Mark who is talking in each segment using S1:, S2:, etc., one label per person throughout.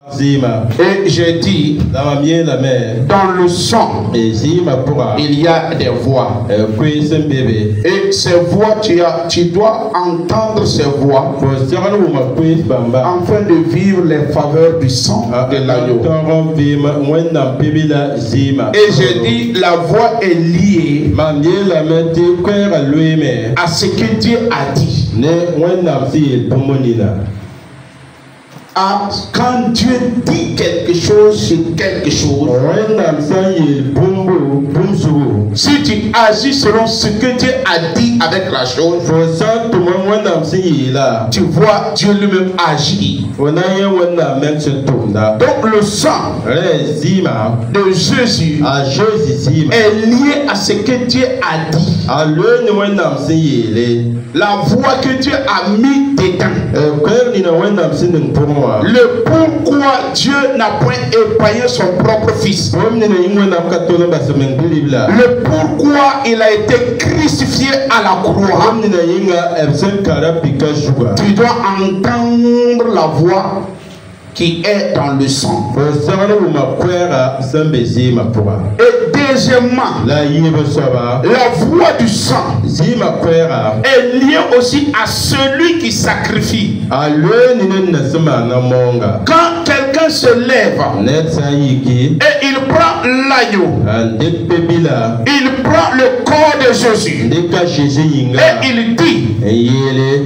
S1: Et j'ai dit, dans le sang, il y a des voix. Et ces voix, tu dois entendre ces voix afin de vivre les faveurs du sang de l'agneau. Et j'ai dit, la voix est liée à ce que Dieu a dit. Quand Dieu dit quelque chose sur quelque chose, si tu agis selon ce que Dieu a dit avec la chose, tu vois Dieu lui-même agir. Donc le sang de Jésus est lié à ce que Dieu a dit. La voix que Dieu a mis dedans. Le pourquoi Dieu n'a point épargné son propre fils. Le pourquoi il a été crucifié à la croix. Tu dois entendre la voix qui est dans le sang. Et deuxièmement, la voix du sang est liée aussi à celui qui sacrifie. Quand quelqu'un se lève et il prend l'agneau, il prend le corps de Jésus et il dit,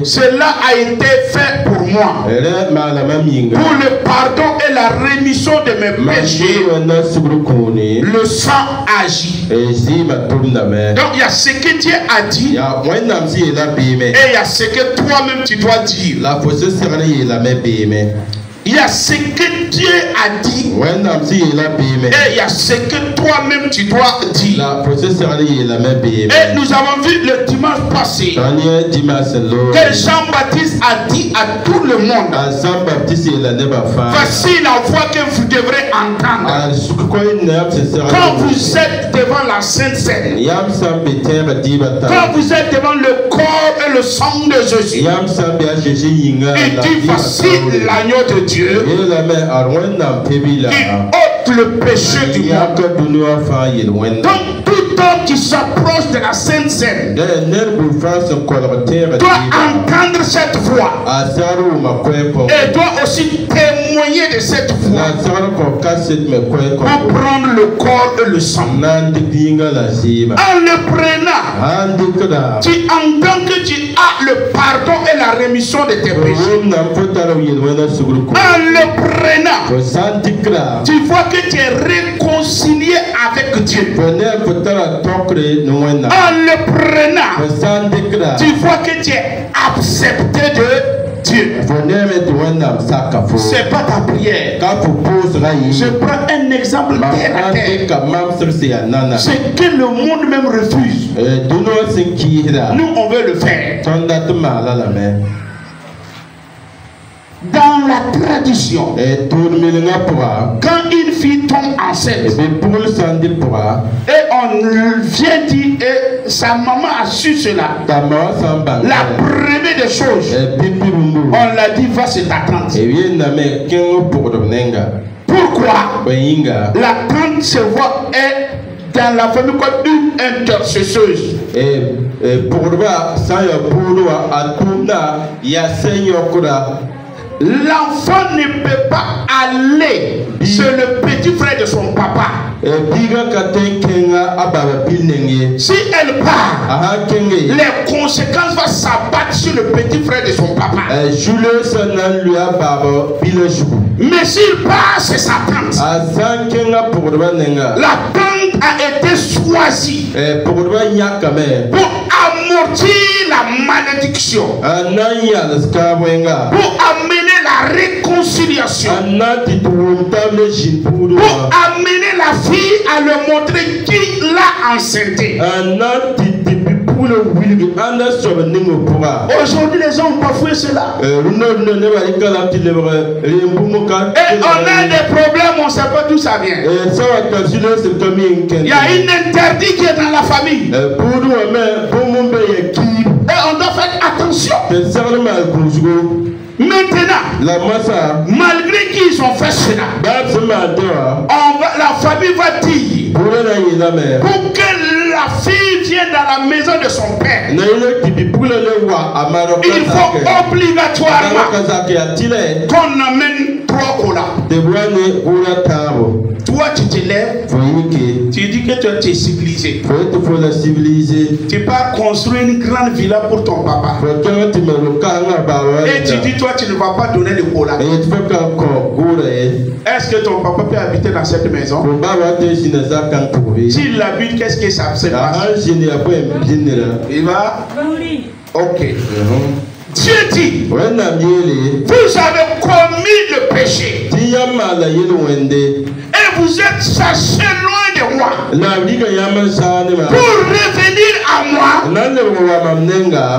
S1: cela a été fait pour moi, pour le pardon et la rémission de mes péchés. Le sang agit. Donc il y a ce que Dieu a dit et il y a ce que toi-même tu dois dire. Il y a ce que Dieu a dit et il y a ce que toi-même tu dois dire. Et nous avons vu le dimanche passé que Jean-Baptiste a dit à tout le monde, voici la voix que vous devrez entendre quand vous êtes devant la Sainte Seine, quand vous êtes devant le corps et le sang de Jésus. Il dit, voici l'agneau de Dieu qui ôte le péché du monde. Donc tout homme qui s'approche de la Sainte Seine doit entendre cette voix et doit aussi témoigner de cette voix pour prendre le corps et le sang. En le prenant, tu entends que tu as le pardon et la rémission de tes péchés. En le prenant, tu vois que tu es réconcilié avec Dieu. En le prenant, tu vois que tu es accepté de Dieu. C'est pas ta prière. Je prends un exemple terre à terre. C'est que le monde même refuse. Nous on veut le faire. Dans la tradition, quand une fille tombe enceinte et on vient dire et sa maman a su cela, la première des choses, on l'a dit, va chez ta tante. Pourquoi? La tante se voit est dans la famille comme une intercesseuse. L'enfant ne peut pas aller chez le petit frère de son papa. Si elle part, les conséquences vont s'abattre sur le petit frère de son papa. Mais s'il part, c'est sa tante. La tante a été choisie pour amortir la malédiction, pour amener la réconciliation, pour amener la fille à le montrer qui l'a enceinté. Aujourd'hui, les gens ont bafoué cela. Et on a des problèmes, on ne sait pas d'où ça vient. Il y a une interdit qui est dans la famille. Et on doit faire attention. Maintenant,
S2: malgré qu'ils ont fait cela, la famille va dire pour que la fille vienne dans la maison de son père, il faut obligatoirement qu'on amène 3 colas. Toi, tu te lèves, tu dis que tu es civilisé. Tu pars construire une grande villa pour ton papa. Et tu dis, toi, tu ne vas pas donner le cola. Est-ce que ton papa peut habiter dans cette maison? S'il habite, qu'est-ce que ça se passe? Il va? Ok. Dieu dit, vous avez commis le péché et vous êtes chassés loin de moi. Pour revenir à moi,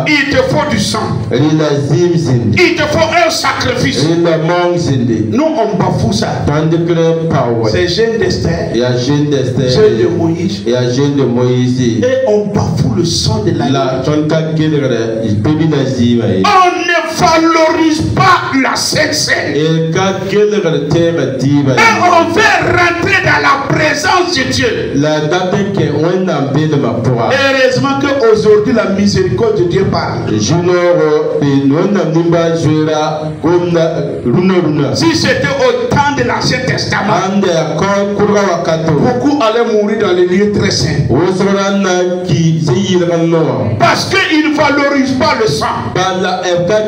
S2: il te faut du sang. Il te faut un sacrifice. Nous, on bafoue ça. C'est Jeune d'Esther, Jeune de Moïse. Et on bafoue le sang de la on ne valorise pas la Sainte Seine. Et on veut rentrer dans la présence de Dieu. Heureusement qu'aujourd'hui la miséricorde de Dieu parle. Si c'était au temps de l'Ancien Testament, beaucoup allaient mourir dans les lieux très saints. Parce qu'ils ne valorisent pas le sang.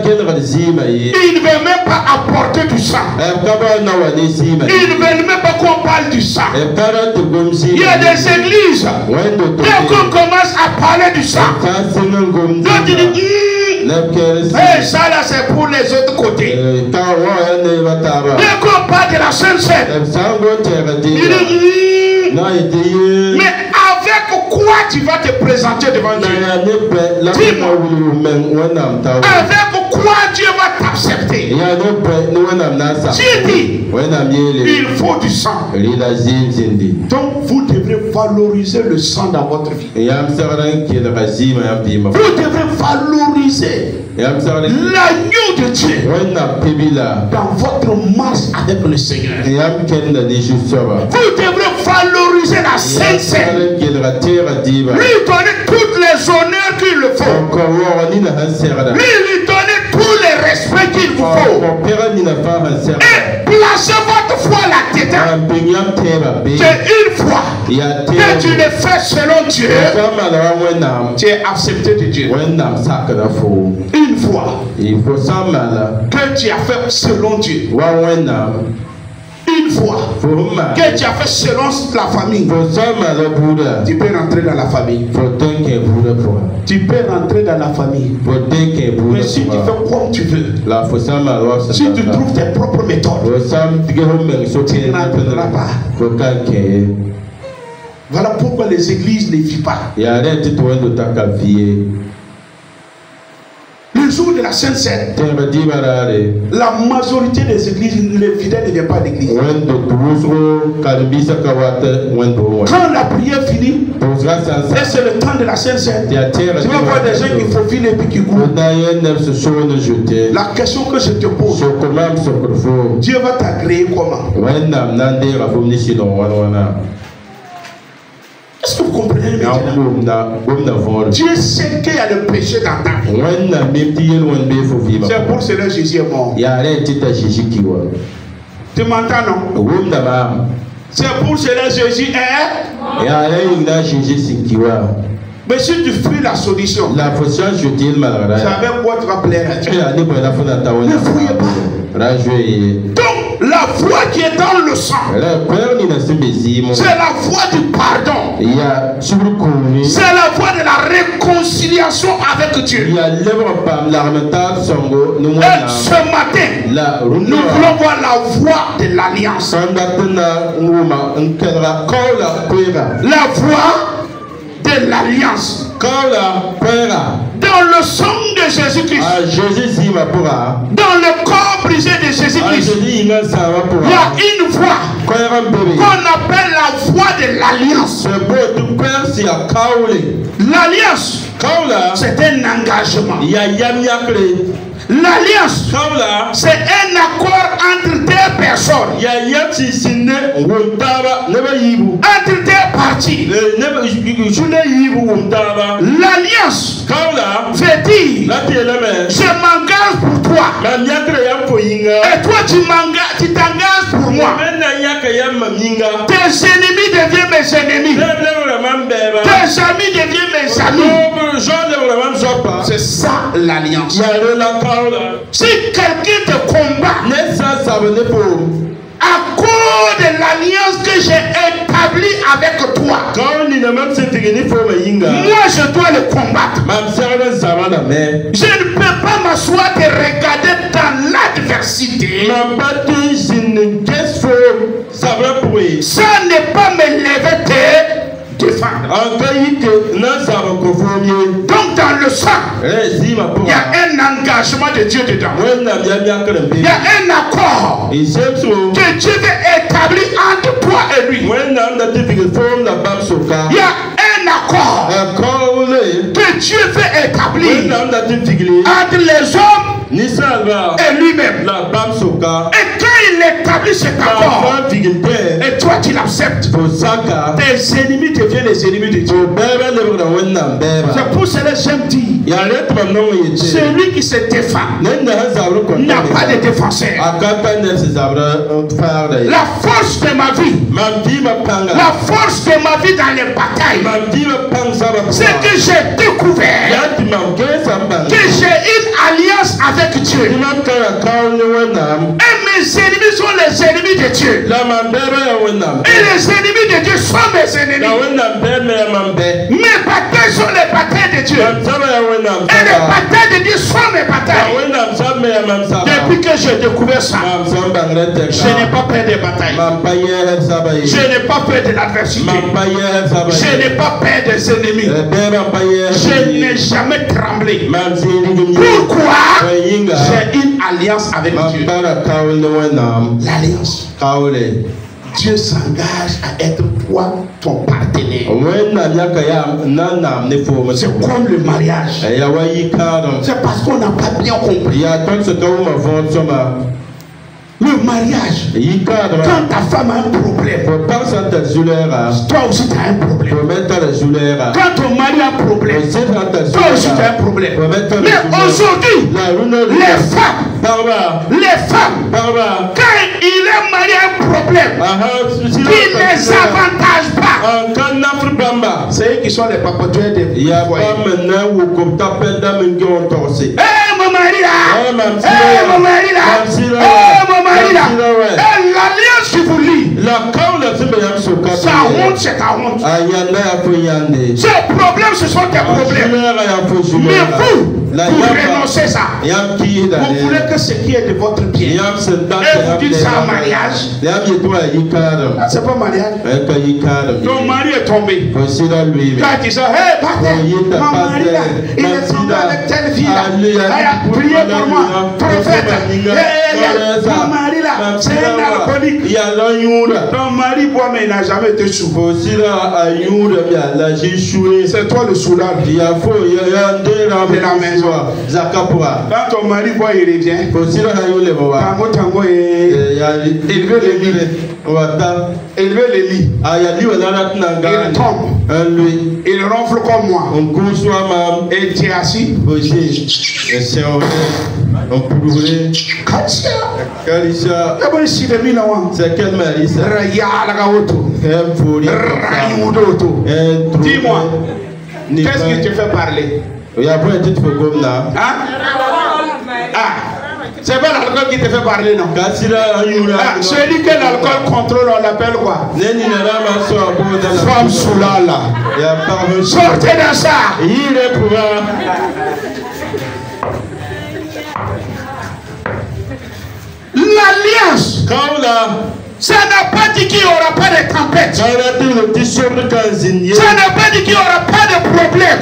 S2: Ils ne veulent même pas apporter du sang. Ils ne veulent même pas qu'on parle du sang. Il y a des églises, dès qu'on commence à parler du sang, donc tu dis, hey, ça là c'est pour les autres côtés. Dès qu'on parle de la Sainte Seine, mais avec quoi tu vas te présenter devant Dieu? Dis-moi. Avec quoi Dieu va t'accepter? Dieu dit, il faut du sang. Donc vous devrez valoriser le sang dans votre vie. Vous devrez valoriser l'agneau de Dieu dans votre marche avec le Seigneur. Vous devrez valoriser la Sainte Seine. Lui donner toutes les honneurs qu'il le faut. Lui donner tous les respects qu'il vous faut. Et placez votre foi là-dedans. C'est une fois que tu le fais selon Dieu, tu es accepté de Dieu. Une fois que tu as fait selon Dieu, une fois que tu as fait selon la famille, tu peux rentrer dans la famille. Tu peux rentrer dans la famille. Mais si tu fais comme tu veux, si tu trouves tes propres méthodes, tu ne rentreras pas. Voilà pourquoi les églises ne vivent pas. Le jour de la Sainte Seine, la majorité des églises, les fidèles ne viennent pas à l'église. Quand la prière finit, et c'est le temps de la Sainte Seine, tu vas voir des gens qui faufilent et puis qui courent. La question que je te pose, Dieu va t'agréer comment? Est-ce que vous comprenez maintenant? Dieu sait qu'il y a le péché dans ta vie. C'est pour cela que Jésus est mort. Tu m'entends, non? C'est pour cela que Jésus est. Mais si tu fuis la solution, c'est avec quoi tu vas plaire à Dieu. Ne fouillez pas. Donc, la foi qui est dans le sang, c'est la foi du pardon. C'est la foi de la réconciliation avec Dieu. Et ce matin, nous voulons voir la voie de l'alliance. La voie de l'alliance. Dans le sang de Jésus-Christ, dans le corps brisé de Jésus-Christ, il y a une voie qu'on appelle la voie de l'alliance. L'alliance, c'est un engagement. L'alliance, c'est un accord entre deux personnes, entre deux parties. L'alliance veut dire je m'engage pour toi et toi tu t'engages pour moi. Tes ennemis deviennent mes ennemis, tes amis deviennent mes amis. C'est ça l'alliance. Si quelqu'un te combat à cause de l'alliance que j'ai établie avec toi, moi je dois le combattre. Je ne peux pas m'asseoir et regarder dans l'adversité. Ça n'est pas me lever te défendre. Donc dans le sang, il y a un engagement de Dieu dedans. Il y a un accord que Dieu veut établir entre toi et lui. Il y a un accord que Dieu veut établir entre les hommes et lui-même. Et quand il établit cet accord, et toi tu l'acceptes, tes ennemis deviennent les ennemis de Dieu. C'est pour cela que j'aime dire, celui qui se défend n'a pas de défenseur. La force de ma vie, la force de ma vie dans les batailles, c'est que j'ai découvert que j'ai une alliance avec Dieu. Et mes ennemis sont les ennemis de Dieu. Et les ennemis de Dieu sont mes ennemis. Mes batailles sont les batailles de Dieu. Et les batailles de Dieu sont mes batailles. Depuis que j'ai découvert ça, je n'ai pas peur des batailles. Je n'ai pas peur de l'adversité. Je n'ai pas peur des ennemis. Je n'ai jamais tremblé. Pourquoi? J'ai une alliance avec Dieu. L'alliance. Dieu s'engage à être toi, ton partenaire. C'est comme le mariage. C'est parce qu'on n'a pas bien compris. Le mariage, quand ta femme a un problème, toi aussi tu as un problème. Quand ton mari a un problème, toi aussi tu as un problème. Mais aujourd'hui, les femmes, quand il est marié à un problème qui ne les avantage pas, c'est eux qui sont les papatueurs des foyers. Mon mari là, mon mari là, mon mari là. Et l'alliance qui vous lie, sa honte c'est ta honte. Ces problèmes ce sont tes problèmes. Mais vous renoncez ça. Vous voulez que ce qui est de votre bien. Et vous dites ça en mariage. C'est pas mariage. Ton mari est tombé. Quand il dit ça, hey, mon mari là, il est tombé avec telle fille là. Priez pour moi, prophète. Mon mari là, c'est un alcoolique. Ton mari boit mais il n'a jamais été sous. C'est toi le soulard de la maison. Quand ton mari boit, il revient. Tango il veut les lits. Il veut les lits. Il tombe. Il ronfle comme moi. Et tu es assis. C'est quel mari ça? Dis-moi, qu'est-ce qui te fait parler? C'est pas l'alcool qui te fait parler, non? Celui que l'alcool contrôle, on l'appelle quoi? Femme soulala. Sortez dans ça. L'alliance, ça n'a pas dit qu'il n'y aura pas de tempête. Ça n'a pas dit qu'il n'y aura pas de problème.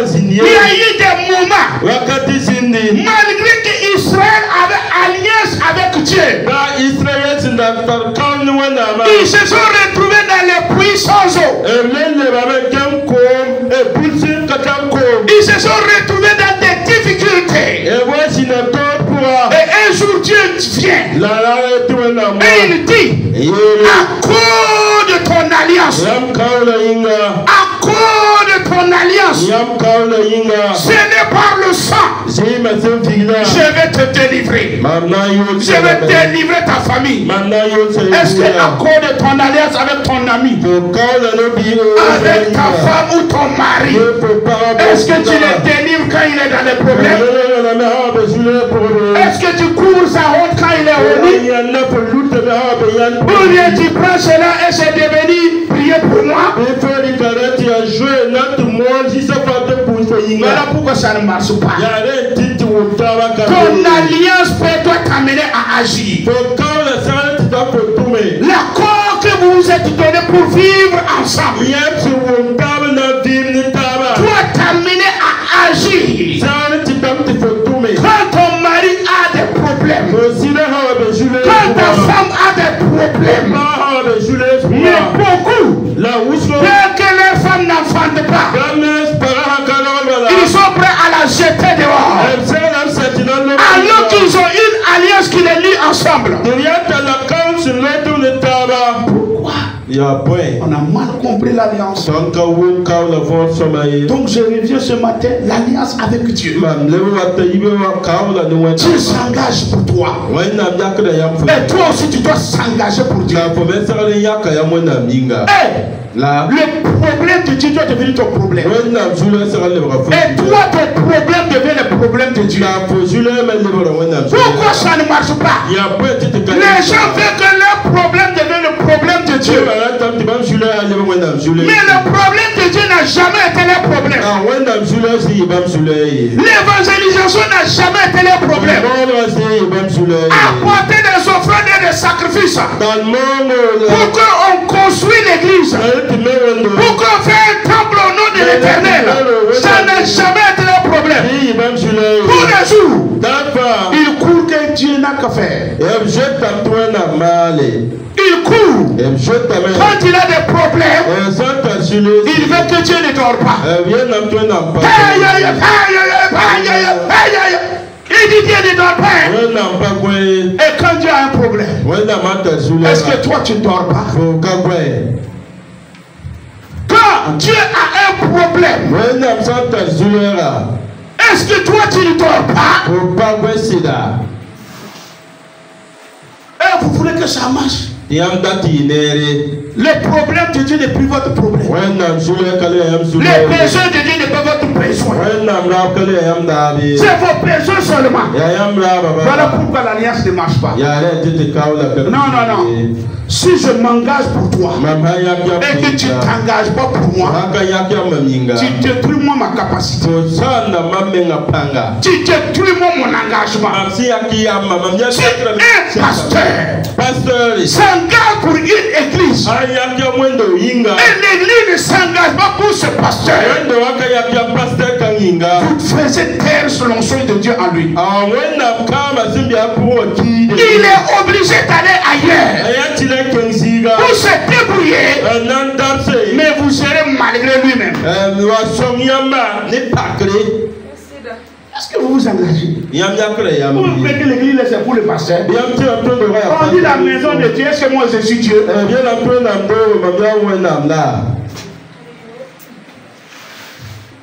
S2: Il y a eu des moments, malgré qu'Israël avait alliance avec Dieu, ils se sont retrouvés dans les puits sans eau. Ils se sont retrouvés dans des difficultés. Dieu vient et il dit, à cause de ton alliance, à cause de ton alliance, ce n'est par le sang, je vais te délivrer. Je vais délivrer ta famille. Est-ce que à cause de ton alliance avec ton ami, avec ta femme ou ton mari, est-ce que tu le délivres quand il est dans les problèmes? Est-ce que tu cours sa honte quand il est au lit? Ou bien tu prends cela et c'est devenu prier pour moi? Voilà pourquoi ça ne marche pas. Ton alliance peut t'amener à agir. L'accord que vous vous êtes donné pour vivre ensemble doit t'amener à agir. Quand ton mari a des problèmes, quand ta femme a des problèmes, mais beaucoup, dès que les femmes n'enfantent pas, ils sont prêts à la jeter dehors. Alors qu'ils ont une alliance qui les lie ensemble. Pourquoi? On a mal compris l'alliance. Donc je reviens ce matin, l'alliance avec Dieu. Dieu s'engage pour toi. Et toi aussi tu dois s'engager pour Dieu. Le problème de Dieu doit devenir ton problème. Et toi, ton problème devient le problème de Dieu. Pourquoi ça ne marche pas? Les gens veulent que leur problème devienne le problème de Dieu. Mais le problème de Dieu n'a jamais été leur problème. L'évangélisation n'a jamais été leur problème. Apporter des offrandes et des sacrifices pour qu'on construise l'église, pour qu'on fasse un temple au nom de l'Éternel, ça n'a jamais été leur problème. Tous les jours, il court que Dieu n'a qu'à faire. Il court. Quand il a des problèmes, il veut que Dieu ne dort pas. Il dit Dieu ne dort pas. Et quand Dieu a un problème, est-ce que toi tu ne dors pas? Quand Dieu a un problème, est-ce que toi tu ne dors pas? Et vous voulez que ça marche? Les problèmes de Dieu n'est plus votre problème. Les besoins de Dieu n'est pas votre besoin. C'est vos besoins seulement. Voilà pourquoi l'alliance ne marche pas. Non. Si je m'engage pour toi et que tu ne t'engages pas pour moi, tu détruis moi ma capacité. Tu détruis moi mon engagement. Si un pasteur s'engage pour une église et l'église ne s'engage pas pour ce pasteur, vous faites taire selon l'onction de Dieu en lui. Il est obligé d'aller ailleurs pour se débrouiller, mais vous serez malgré lui-même. Est-ce que vous vous engagez? Vous voulez que l'église c'est pour le pasteur? On dit la maison de Dieu, est-ce que moi je suis Dieu?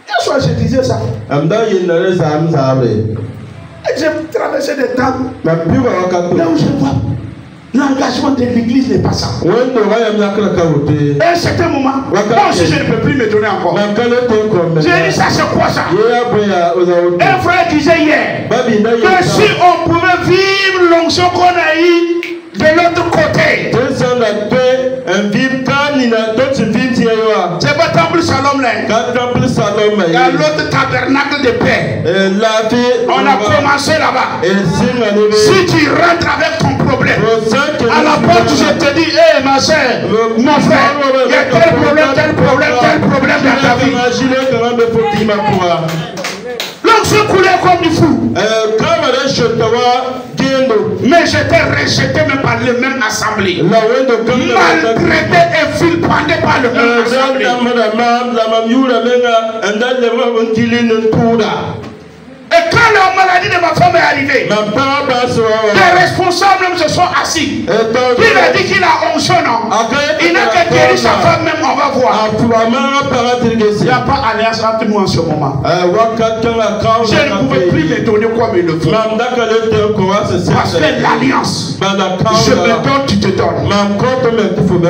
S2: Quelle fois je disais ça? Et j'ai traversé des temps là où je vois l'engagement de l'église n'est pas ça. Et à un certain moment, moi aussi je ne peux plus me donner encore. J'ai dit ça, c'est quoi ça? Un frère disait hier que si on pouvait vivre l'onction qu'on a eue de l'autre côté, c'est pas temple Salom là. Il y a l'autre tabernacle de paix. On a commencé là-bas. Si tu rentres avec ton problème, à la porte je te dis, hé ma soeur, mon frère, il y a tel problème dans ta vie. L'onction coulait comme du fou. Mais j'étais rejeté même par le même assemblée. Maltraité et vilipendé par le même assemblée. Et quand Quand la maladie de ma femme est arrivée, les responsables se sont assis. Il a dit qu'il a 11 ans. Il n'a qu'à guérir sa femme même, on va voir. Il n'y a pas alliance entre nous en ce moment. Je ne pouvais plus me donner quoi me le faut. Parce que l'alliance, je me donne, tu te donnes.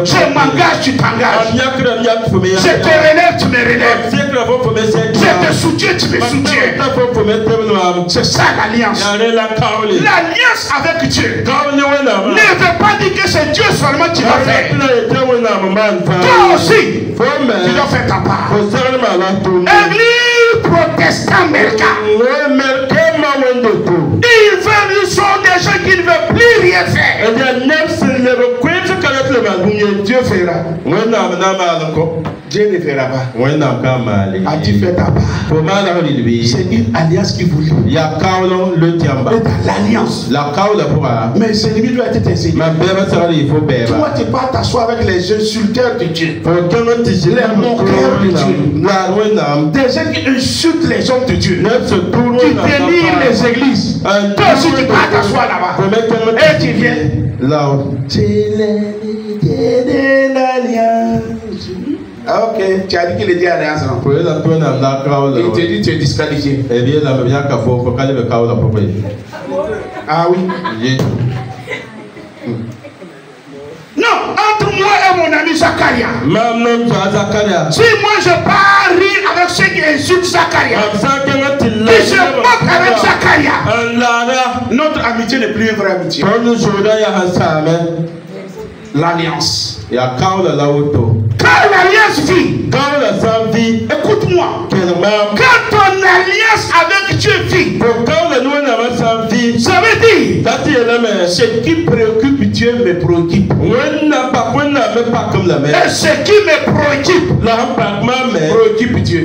S2: Je m'engage, tu t'engages. Je te relève, tu me relèves. Je te soutiens, tu me soutiens. C'est ça l'alliance. L'alliance avec Dieu ne veut pas dire que c'est Dieu seulement qui va faire. Toi aussi, tu dois faire ta part. Église protestant américain. Ils sont des gens qui ne veulent plus rien faire. Dieu fera. Dieu ne fera pas. As-tu fait ta part? C'est une alliance qui voulait. L'alliance. Mais ce limite doit être enseigné. Toi, tu pas t'asseoir avec les insulteurs de Dieu. Les moqueurs de Dieu. Des gens qui insultent les hommes de Dieu. Qui délirent les églises. Toi aussi, tu pas t'asseoir là-bas. Et tu viens. C'est l'alliance. Ok, tu as dit qu'il est dit alliance. Il te dit tu es disqualifié. Ah oui. Non, entre moi et mon ami Zacharia. Si moi je pars rire avec ceux qui insultent Zacharia, qui se moquent avec Zacharia, notre amitié n'est plus une vraie amitié. L'alliance. Quand l'alliance vit, écoute-moi, quand ton alliance avec Dieu vit, ça veut dire ce qui préoccupe Dieu me préoccupe. Et ce qui me préoccupe Dieu.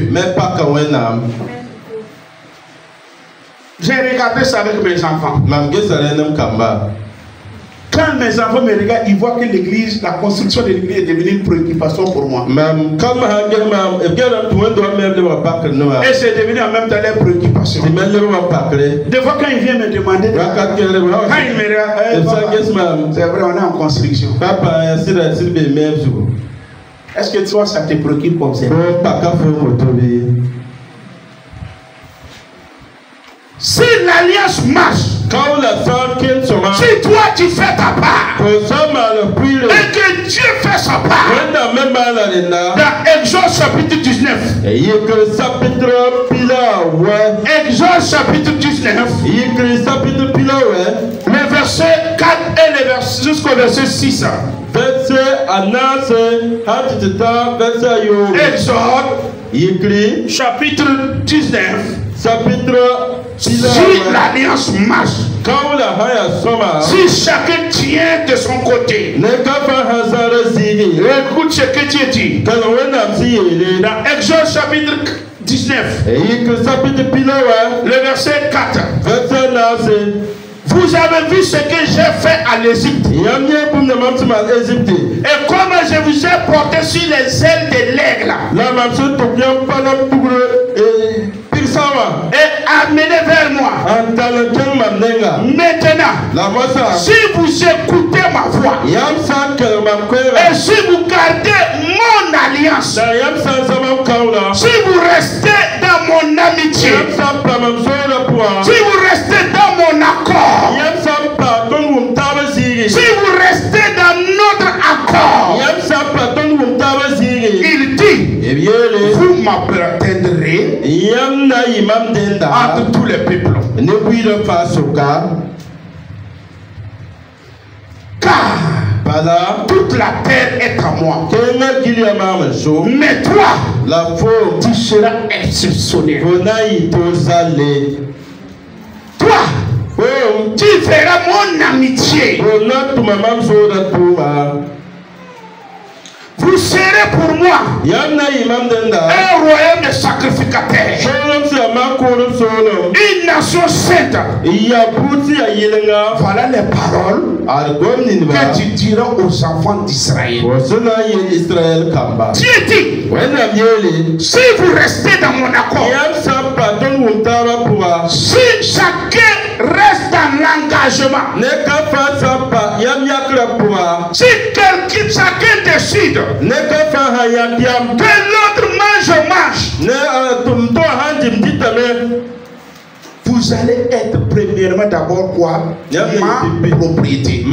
S2: J'ai regardé ça avec mes enfants. Quand mes enfants me regardent, ils voient que l'église, la construction de l'église est devenue une préoccupation pour moi. Et c'est devenu en même temps leur préoccupation. Des fois, quand ils viennent me demander, quand ils me regardent, c'est vrai, on est en construction. Est-ce que toi, ça te préoccupe comme ça? Si l'alliance marche, si toi tu fais ta part et que Dieu fait sa part, dans Exode chapitre 19, Exode chapitre 19, le verset 4 et le verset jusqu'au verset 6. Exode chapitre 19. Si l'alliance marche, si chacun tient de son côté, écoute ce que Dieu dit. Dans Exode chapitre 19, le verset 4. Vous avez vu ce que j'ai fait à l'Égypte. Et comment je vous ai porté sur les ailes de l'aigle. Et amené vers moi. Maintenant, si vous écoutez ma voix et si vous gardez mon alliance, si vous restez dans mon amitié, si vous restez dans mon accord, si vous restez dans notre accord, il dit, vous m'appartiendrez entre tous les peuples. Car toute la terre est à moi. Mais toi, tu seras exceptionnel. Toi, tu feras mon amitié. Vous vous serez pour moi un royaume de sacrificateurs, une nation sainte. Voilà les paroles que tu diras aux enfants d'Israël. Dieu dit, si vous restez dans mon accord, si chacun reste dans l'engagement, si chacun décide que l'autre mange, vous allez être premièrement d'abord quoi? Ma propriété.